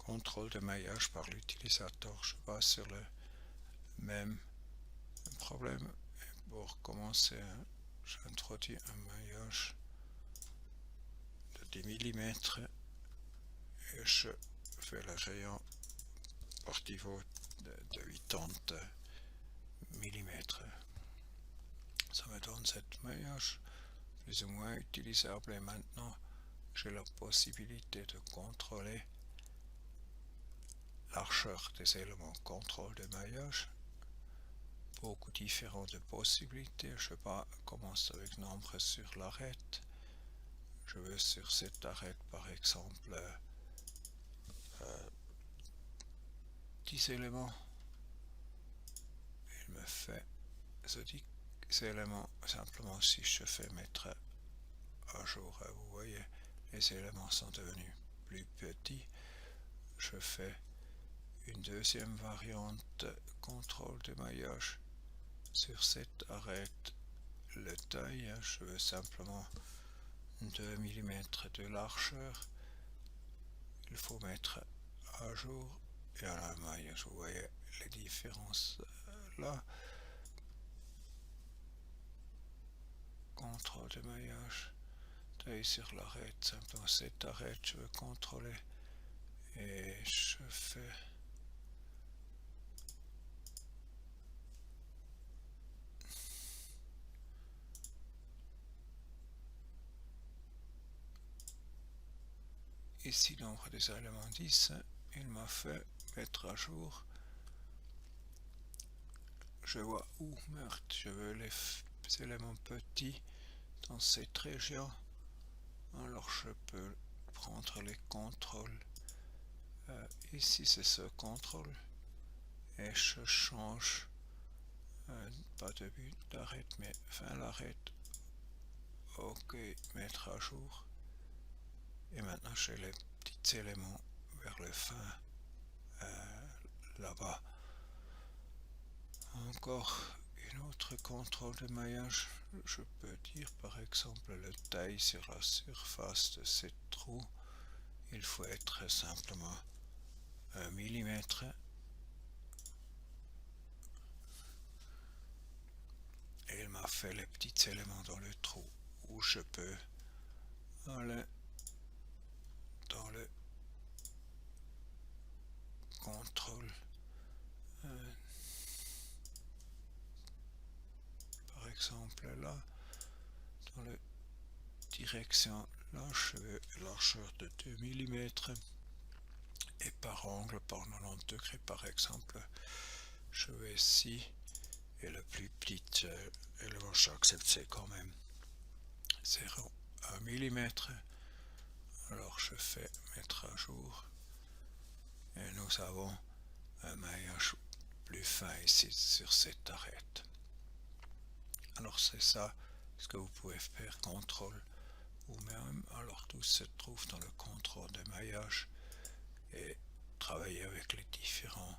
contrôle de maillage par l'utilisateur. Je passe sur le même problème. Et pour commencer, j'introduis un maillage de 10 mm et je fais le rayon par pivot de 80 mm. Ça me donne cette maillage plus ou moins utilisable et maintenant j'ai la possibilité de contrôler largeur des éléments. Contrôle de maillage, beaucoup différents de possibilités. Je commence avec nombre sur l'arête. Je veux sur cette arête par exemple 10 éléments. Il me fait 10 éléments simplement si je fais mettre à jour. Vous voyez, les éléments sont devenus plus petits. Je fais une deuxième variante contrôle de maillage. Sur cette arête, le taille, je veux simplement 2 mm de largeur. Il faut mettre à jour et à la maillage. Vous voyez les différences là. Contrôle de maillage, taille sur l'arête, simplement cette arête, je veux contrôler et je fais ici nombre des éléments 10, il m'a fait mettre à jour. Je vois où, merde, je veux les éléments petits dans cette région. Alors je peux prendre les contrôles. Ici c'est ce contrôle et je change pas début d'arête mais fin l'arête. Ok, mettre à jour. Et maintenant j'ai les petits éléments vers le fin là-bas. Encore une autre contrôle de maillage. Je peux dire par exemple le taille sur la surface de ce trou. Il faut être simplement 1 mm. Et il m'a fait les petits éléments dans le trou où je peux aller dans le contrôle. Par exemple là, dans la direction là, je veux largeur de 2 mm et par angle par 90 degrés par exemple. Je vais ici et le plus petit élément j'accepte c'est quand même 0,1 mm. Alors je fais mettre à jour et nous avons un maillage plus fin ici sur cette arête. Alors c'est ça ce que vous pouvez faire, contrôle ou même. Alors tout se trouve dans le contrôle de maillage et travailler avec les différentes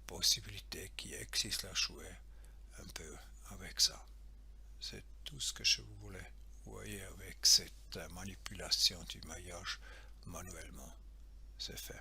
possibilités qui existent à jouer un peu avec ça. C'est tout ce que je voulais voyez avec cette manipulation du maillage manuellement. C'est fait.